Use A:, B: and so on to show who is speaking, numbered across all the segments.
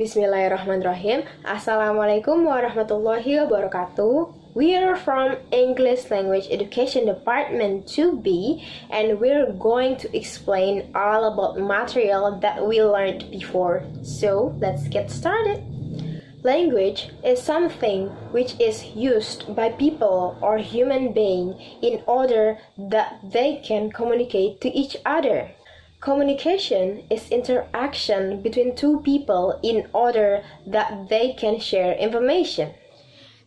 A: Bismillahirrahmanirrahim. Assalamualaikum warahmatullahi wabarakatuh. We are from English Language Education Department 2B, and we're going to explain all about material that we learned before. So let's get started. Language is something which is used by people or human being in order that they can communicate to each other. Communication is interaction between two people in order that they can share information.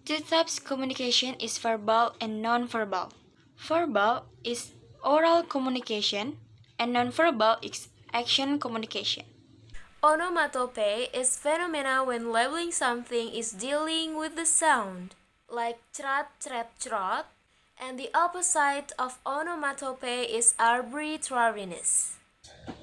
B: Two types communication is verbal and non-verbal. Verbal is oral communication and non-verbal is action communication.
C: Onomatopoeia is phenomena when labeling something is dealing with the sound, like trat, tret, trot, and the opposite of onomatopoeia is arbitrariness.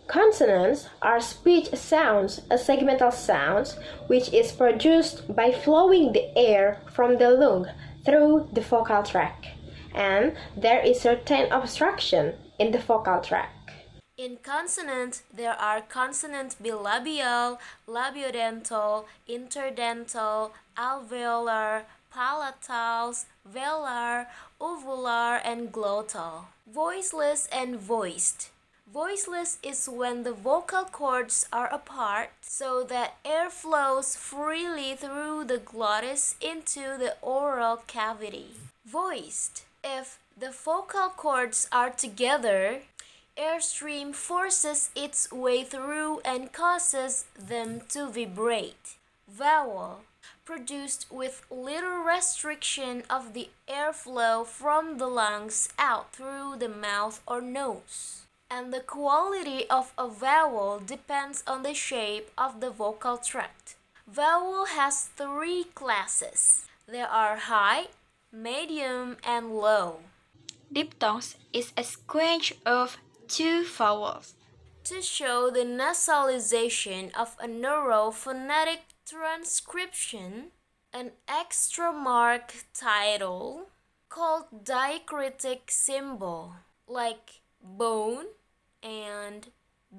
A: Consonants are speech sounds, a segmental sound, which is produced by flowing the air from the lung through the vocal tract, and there is certain obstruction in the vocal tract.
C: In consonant, there are consonant bilabial, labiodental, interdental, alveolar, palatals, velar, uvular, and glottal. Voiceless and voiced. Voiceless is when the vocal cords are apart so that air flows freely through the glottis into the oral cavity. Voiced, if the vocal cords are together, airstream forces its way through and causes them to vibrate. Vowel, produced with little restriction of the airflow from the lungs out through the mouth or nose. And the quality of a vowel depends on the shape of the vocal tract. Vowel has three classes. There are high, medium, and low.
B: Diphthongs is a sequence of two vowels.
C: To show the nasalization of a neurophonetic transcription, an extra mark title called diacritic symbol, like bone and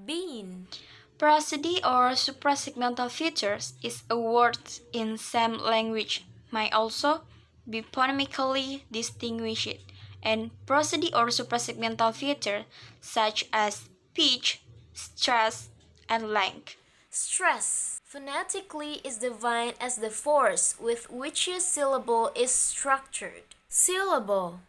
C: bean.
B: Prosody or suprasegmental features is a word in some language may also be phonemically distinguished, and prosody or suprasegmental features such as pitch, stress, and length.
C: Stress phonetically is defined as the force with which a syllable is structured. Syllable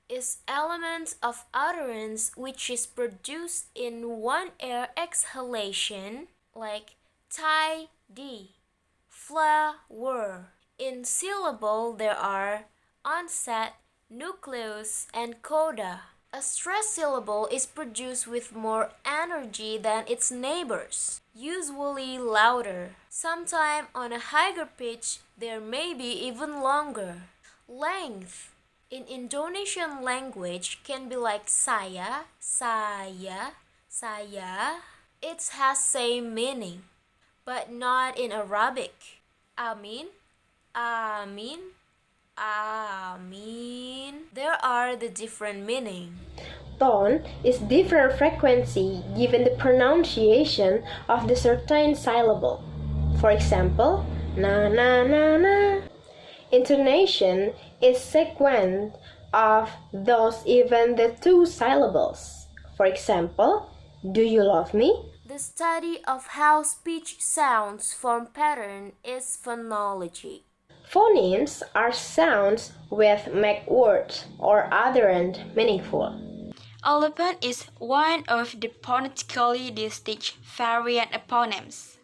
C: is element of utterance which is produced in one air exhalation, like tidy, flower. In syllable there are onset, nucleus, and coda. A stressed syllable is produced with more energy than its neighbors, usually louder. Sometimes on a higher pitch, there may be even longer. Length in Indonesian language can be like saya, saya, saya. It has same meaning, but not in Arabic. Amin, amin, amin. There are the different meaning.
A: Tone is different frequency given the pronunciation of the certain syllable. For example, na na na na. Intonation is sequence of those even the two syllables. For example, do you love me?
C: The study of how speech sounds form pattern is phonology.
A: Phonemes are sounds which make words or utterance meaningful.
B: Allophone is one of the phonetically distinct variant phonemes.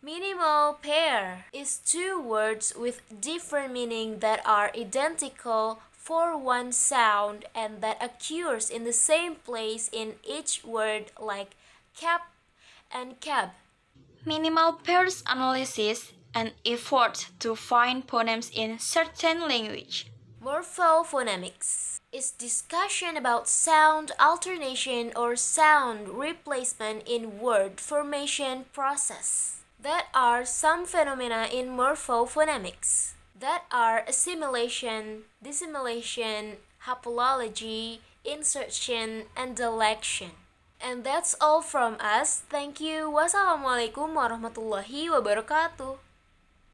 C: Minimal pair is two words with different meaning that are identical for one sound and that occurs in the same place in each word, like cap and cab.
B: Minimal pairs analysis an effort to find phonemes in certain language.
C: Morphophonemics is discussion about sound alternation or sound replacement in word formation process. There are some phenomena in morphophonemics that are assimilation, dissimilation, haplology, insertion, and deletion. And that's all from us. Thank you. Wassalamualaikum warahmatullahi wabarakatuh.